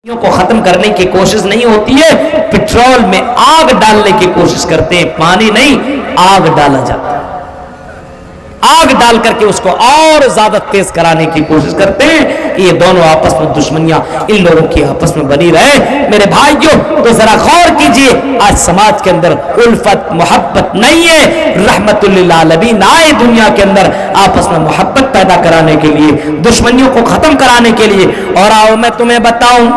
کو ختم کرنے کی کوشش نہیں ہوتی ہے، پیٹرول میں آگ ڈالنے کی کوشش کرتے ہیں، پانی نہیں آگ ڈالا جاتا ہے، آگ ڈال کر کے اس کو اور زیادہ تیز کرانے کی کوشش کرتے ہیں کہ یہ دونوں آپس میں دشمنیاں ان لوگوں کی آپس میں بنی رہے۔ میرے بھائیوں تو ذرا غور کیجئے، آج سماج کے اندر الفت محبت نہیں ہے۔ رحمت للعالمین آئے دنیا کے اندر آپس میں محبت پیدا کرانے کے لیے، دشمنیوں کو ختم کرانے کے لیے۔ اور آؤ میں تمہیں بتاؤں،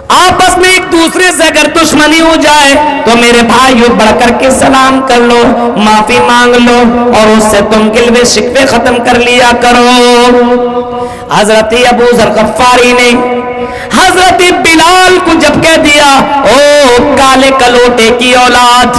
آپس میں ایک دوسرے سے اگر دشمنی ہو جائے تو میرے بھائیوں بڑھ کر کے سلام کر لو، معافی مانگ لو اور اس سے تم گلوے شکوے ختم کر لیا کرو۔ حضرت ابو ذر غفاری نے حضرت بلال کو جب کہہ دیا، او کالے کلوٹے کی اولاد،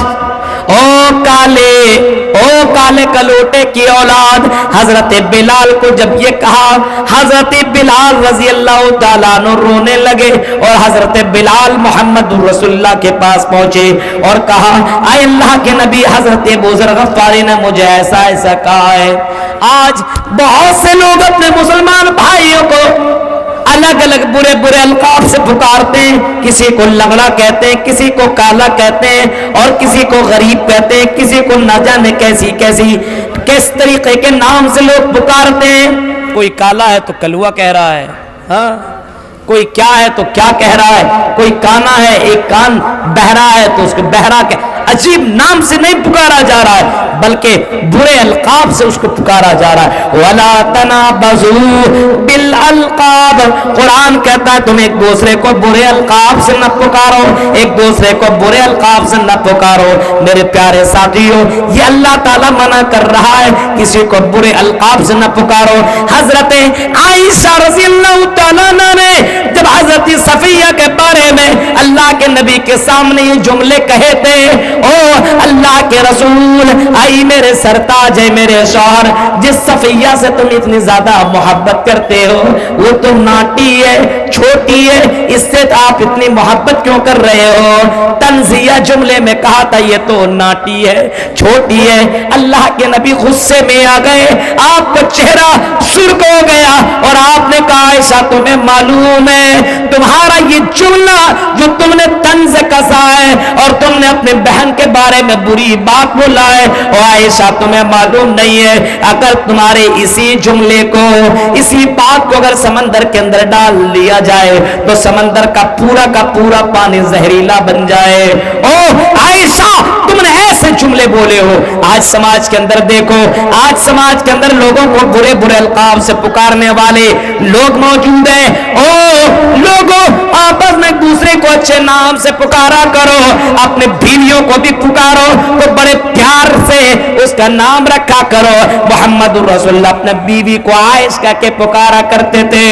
او کالے کلوٹے کی اولاد، حضرت بلال کو جب یہ کہا، حضرت بلال رضی اللہ تعالیٰ عنہ رونے لگے اور حضرت بلال محمد رسول اللہ کے پاس پہنچے اور کہا، اے اللہ کے نبی، حضرت ابو ذر غفاری نے مجھے ایسا ایسا کہا ہے۔ آج بہت سے لوگ اپنے مسلمان بھائیوں کو الگ الگ برے برے القاب سے پکارتے ہیں، کسی کو لنگڑا کہتے ہیں، کسی کو کالا کہتے ہیں اور کسی کو غریب کہتے ہیں، کسی کو نہ جانے کس طریقے کے نام سے لوگ پکارتے ہیں۔ کوئی کالا ہے تو کلوا کہہ رہا ہے، ہاں، کوئی کیا ہے تو کیا کہہ رہا ہے، کوئی کانا ہے، ایک کان بہرا ہے تو اس کو بہرا کہ عجیب نام سے نہیں پکارا جا رہا ہے بلکہ برے القاب سے اس کو پکارا جا رہا ہے۔ وَلَا تَنَابَزُوا بِالْأَلْقَابِ، قرآن کہتا ہے تم ایک دوسرے کو برے القاب سے نہ پکارو، ایک دوسرے کو برے القاب سے نہ پکارو۔ میرے پیارے ساتھیوں، یہ اللہ تعالیٰ منع کر رہا ہے کسی کو برے القاب سے نہ پکارو۔ حضرت عائشہ رضی اللہ تعالیٰ عنہ نے جب حضرت صفیہ کے بارے میں اللہ کے نبی کے سامنے یہ جملے کہے تھے، او اللہ کے رسول، آئی میرے سرتاج ہے، میرے شوہر، جس صفیہ سے تم اتنی زیادہ محبت کرتے ہو وہ تو ناٹی ہے، چھوٹی ہے، اس سے آپ اتنی محبت کیوں کر رہے ہو؟ تنزیہ جملے میں کہا تھا یہ تو ناٹی ہے، چھوٹی ہے۔ اللہ کے نبی غصے میں آ گئے، آپ کا چہرہ سرخ ہو گیا اور آپ نے کہا، عائشہ تمہیں معلوم ہے تمہارا یہ جملہ جو تم نے طنز کسا ہے اور تم نے اپنے بہن کے بارے میں بری بات بولا ہے، اور عائشہ تمہیں معلوم نہیں ہے اگر تمہارے اسی جملے کو، اسی بات کو اگر سمندر کے اندر ڈال لیا جائے تو سمندر کا پورا پانی زہریلا بن جائے۔ او عائشہ تم نے ایسے جملے بولے ہو۔ آج سماج کے اندر دیکھو، آج سماج کے اندر لوگوں کو برے برے القاب سے پکارنے والے لوگ موجود ہیں۔ او لوگوں، آپس میں ایک دوسرے کو اچھے نام سے پکارا کرو، اپنے بیویوں کو بھی پکارو تو بڑے پیار سے اس کا نام رکھا کرو۔ محمد رسول اللہ اپنے بیوی کو عائشہ کہہ کے پکارا کرتے تھے،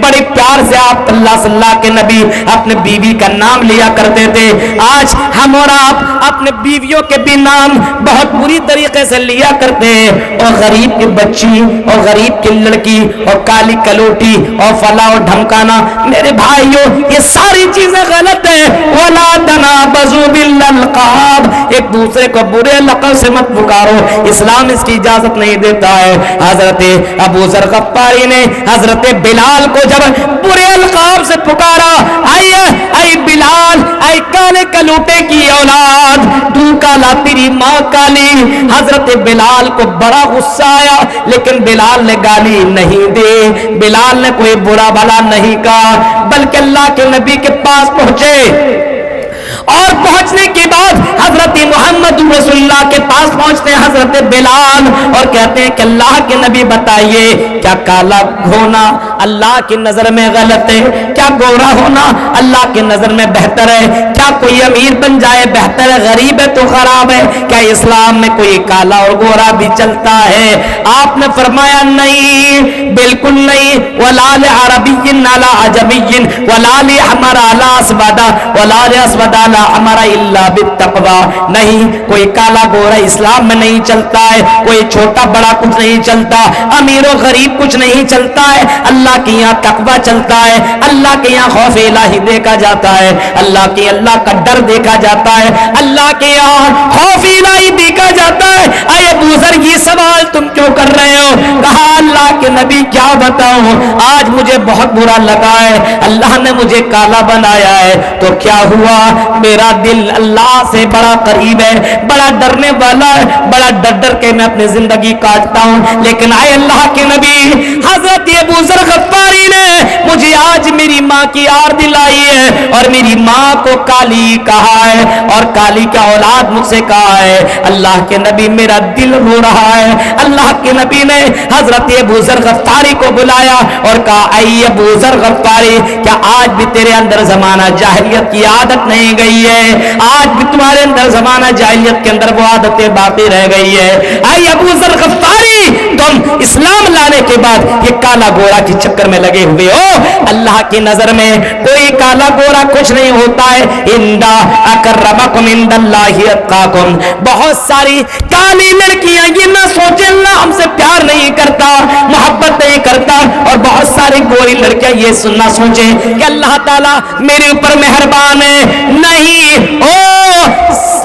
بڑے پیار سے آپ اللہ صلی اللہ کے نبی اپنے بیوی کا نام لیا کرتے تھے۔ آج ہم اور آپ اپنے بیویوں کے بھی نام بہت بری طریقے سے لیا کرتے ہیں، اور غریب کی بچی اور غریب کی لڑکی اور کالی کلوٹی اور فلاں اور ڈھمکانا، میرے بھائیوں یہ ساری چیزیں غلط ہیں۔ وَلَا تَنَابَزُوا بِالْأَلْقَابِ، ایک دوسرے کو برے لقب سے مت پکارو، اسلام اس کی اجازت نہیں دیتا ہے۔ حضرت ابو ذر غفاری نے حضرت بلال کو جب برے القاب سے پکارا، اے بلال، اے کالے کلوٹے کی اولاد، تو کالا تیری ماں کالی، حضرت بلال کو بڑا غصہ آیا لیکن بلال نے گالی نہیں دی، بلال نے کوئی برا بھلا نہیں کہا، بلکہ اللہ کے نبی کے پاس پہنچے اور پہنچنے کے بعد حضرت محمد رسول اللہ کے پاس پہنچتے ہیں حضرت بلال اور کہتے ہیں کہ اللہ کے نبی بتائیے، کیا کالا ہونا اللہ کی نظر میں غلط ہے؟ کیا گورا ہونا اللہ کی نظر میں بہتر ہے؟ کیا کوئی امیر بن جائے بہتر ہے، غریب ہے تو خراب ہے؟ کیا اسلام میں کوئی کالا اور گورا بھی چلتا ہے؟ آپ نے فرمایا نہیں، بالکل نہیں۔ وَلَا لِعَرَبِيٍّ عَلَىٰ عَجَمِيٍّ وَلَا لِأَحْمَرَ عَلَىٰ أَسْوَدَ وَلَا لِأَسْوَدَ ولا امر الا بالتقوی، نہیں کوئی کالا گورا اسلام میں نہیں چلتا ہے، کوئی چھوٹا بڑا کچھ نہیں چلتا، امیر و غریب کچھ نہیں چلتا ہے، اللہ کے یہاں تقوی چلتا ہے، اللہ کے یہاں خوف الہی دیکھا جاتا ہے، اللہ کا ڈر دیکھا جاتا ہے، اللہ کے یہاں خوف الہی دیکھا جاتا ہے۔ اے ابو ذر یہ سوال تم کیوں کر رہے ہو؟ کہا اللہ کے نبی کیا بتاؤں، آج مجھے بہت برا لگا ہے، اللہ نے مجھے کالا بنایا ہے تو کیا ہوا، میرا دل اللہ سے بڑا قریب ہے، بڑا ڈرنے والا ہے، بڑا ڈر کے میں اپنی زندگی کاٹتا ہوں، لیکن اے اللہ کے نبی حضرت ابو ذر غفاری نے مجھے آج میری ماں کی یاد دلائی ہے اور میری ماں کو کالی کہا ہے اور کالی کا اولاد مجھ سے کہا ہے۔ اللہ کے نبی میرا دل رو رہا ہے۔ اللہ کے نبی نے حضرت ابو ذر غفاری کو بلایا اور کہا اے ابو ذر غفاری، کیا آج بھی تیرے اندر زمانہ جاہلیت کی عادت نہیں گئی ہے؟ آج بھی تمہارے اندر زمانہ جاہلیت کے اندر وہ عادتیں باقی رہ گئی ہے؟ اے ابو ذر غفاری، تم اسلام لانے کے بعد یہ کالا گورا کے چکر میں لگے ہوئے ہو۔ اللہ کی نظر میں کوئی کالا گورا کچھ نہیں ہوتا ہے۔ اندا اکرمکم عند اللہ اتقاکم۔ بہت ساری کالی لڑکیاں یہ نہ سوچیں اللہ ہم سے پیار نہیں کرتا، محبت نہیں کرتا، اور بہت ساری گوری لڑکیاں یہ سننا سوچیں کہ اللہ تعالیٰ میرے اوپر مہربان ہے۔ نہیں، او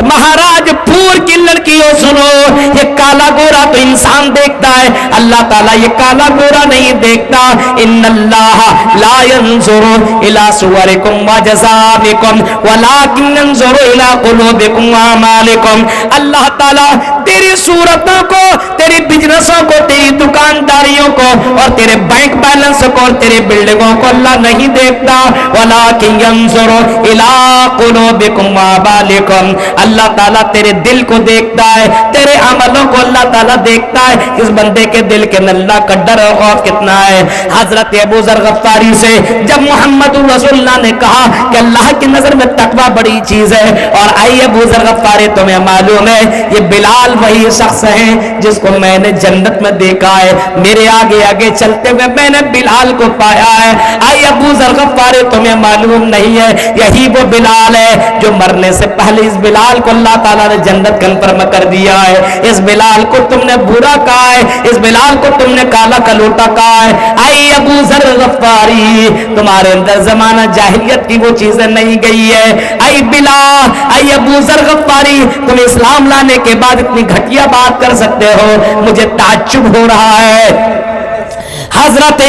مہاراج پور کی لڑکیوں سنو، یہ کالا گورا تو انسان دیکھتا ہے، اللہ تعالیٰ یہ کالا گورا نہیں دیکھتا۔ ان اللہ لا ينظر الى صورکم وجزامکم ولکن ينظر الى قلوبکم واعمالکم۔ اللہ تعالیٰ تیری صورتوں کو، تیری بزنسوں کو، تیری دکانداریوں کو اور تیرے بینک بیلنس کو اور تیرے بلڈنگوں کو اللہ نہیں دیکھتا، ولکن ينظر الى قلوبکم واعمالکم۔ اللہ تعالیٰ تیرے دل کو دیکھتا ہے، تیرے عملوں کو اللہ تعالیٰ دیکھتا ہے، اس بندے کے دل کے اللہ کا ڈر اور خوف کتنا ہے۔ حضرت ابو ذر غفاری سے جب محمد رسول اللہ نے کہا کہ اللہ کی نظر میں تقوی بڑی چیز ہے، اور اے ابو ذر غفاری تمہیں معلوم ہے یہ بلال وہی شخص ہے جس کو میں نے جنت میں دیکھا ہے، میرے آگے آگے چلتے ہوئے میں نے بلال کو پایا ہے۔ اے ابو ذر غفاری تمہیں معلوم نہیں ہے یہی وہ بلال ہے جو مرنے سے پہلے اس بلال کو اللہ تعالیٰ نے جنت کنفرم کر دیا ہے۔ اس بلال کو تم نے برا کہا ہے، اس بلال کو تم نے کالا کلوٹا کہا ہے۔ اے ابو ذر غفاری تمہارے اندر زمانہ جاہلیت کی وہ چیزیں نہیں گئی ہے۔ اے بلال، اے ابو ذر غفاری، تم اسلام لانے کے بعد اتنی گھٹیا بات کر سکتے ہو، مجھے تعجب ہو رہا ہے۔ حضرت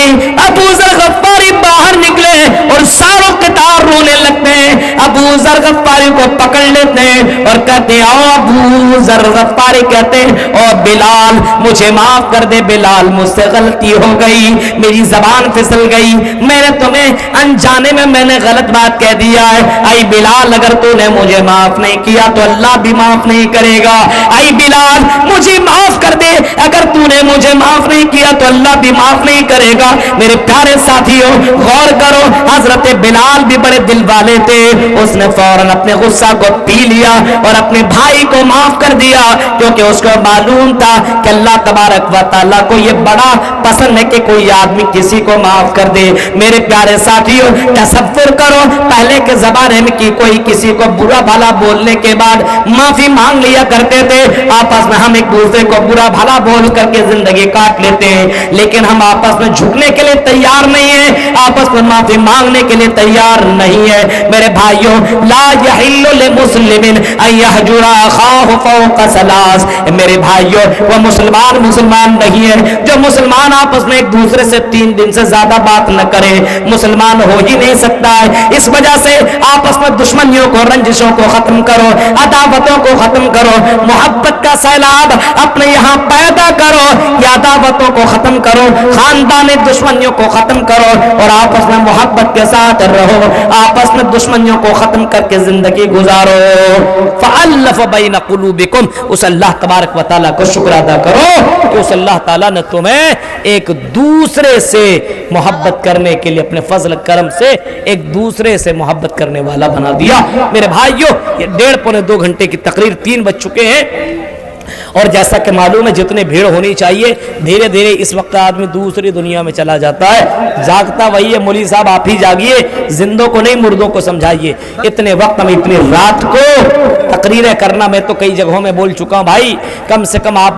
ابو ذر غفاری باہر نکلے اور ساروں قطار رونے لگتے ہیں، ابو ذر غفاری کو پکڑ لیتے ہیں اور کہتے ہیں او ابو ذر غفاری، کہتے ہیں او بلال مجھے معاف کر دے، بلال مجھ سے غلطی ہو گئی، میری زبان پھسل گئی، میں نے تمہیں انجانے میں نے غلط بات کہہ دیا ہے۔ اے بلال اگر تو نے مجھے معاف نہیں کیا تو اللہ بھی معاف نہیں کرے گا۔ اے بلال مجھے معاف کر دے، اگر تو نے مجھے معاف نہیں کیا تو اللہ بھی معاف نہیں کرے گا۔ میرے پیارے ساتھیوں غور کرو، حضرت بلال بھی بڑے دل والے تھے، اس نے فوراً اپنے غصہ کو پی لیا اور اپنے بھائی کو معاف کر دیا، کیونکہ اس کو معلوم تھا کہ اللہ تبارک و تعالیٰ کو یہ بڑا پسند ہے کہ کوئی آدمی کسی کو معاف کر دے۔ میرے پیارے ساتھیوں تصور کرو پہلے کے زمانے میں کہ کوئی کسی کو برا بھلا بولنے کے بعد معافی مانگ لیا کرتے تھے، آپس میں ہم ایک دوسرے کو برا بھلا بول کر کے زندگی کاٹ لیتے ہیں، لیکن ہم آپس میں جھکنے کے لیے تیار نہیں ہے، آپس میں معافی مانگنے کے لیے تیار نہیں ہے۔ میرے بھائیوں لا یحل لمسلم ان یہجر اخاہ فوق ثلاث، میرے بھائیوں وہ مسلمان نہیں ہے جو مسلمان آپس میں ایک دوسرے سے 3 دن سے زیادہ بات نہ کرے، مسلمان ہو ہی نہیں سکتا ہے۔ اس وجہ سے آپس میں دشمنیوں کو، رنجشوں کو ختم کرو، عداوتوں کو ختم کرو، محبت کا سیلاب اپنے یہاں پیدا کرو، یہ عداوتوں کو ختم کرو، خاندانی دشمنیوں کو ختم کرو اور آپس میں محبت کے ساتھ رہو، آپس میں دشمنیوں کو ختم کر کے زندگی گزارو۔ فَأَلَّفَ بَيْنَ قُلُوبِكُمْ، اس اللہ تبارک و تعالیٰ کو شکر ادا کرو کہ اس اللہ تعالیٰ نے تمہیں ایک دوسرے سے محبت کرنے کے لیے اپنے فضل کرم سے ایک دوسرے سے محبت کرنے والا بنا دیا۔ میرے بھائیوں یہ 1.5 پونے 2 گھنٹے کی تقریر 3 بج چکے ہیں، اور جیسا کہ معلوم ہے جتنے بھیڑ ہونی چاہیے دھیرے دھیرے اس وقت آدمی دوسری دنیا میں چلا جاتا ہے. جاگتا وہی ہے. مولوی صاحب آپ ہی جاگیے, زندوں کو نہیں مردوں کو سمجھائیے. اتنے وقت میں اتنی رات کو تقریریں کرنا, میں تو کئی جگہوں میں بول چکا ہوں بھائی, کم سے کم آپ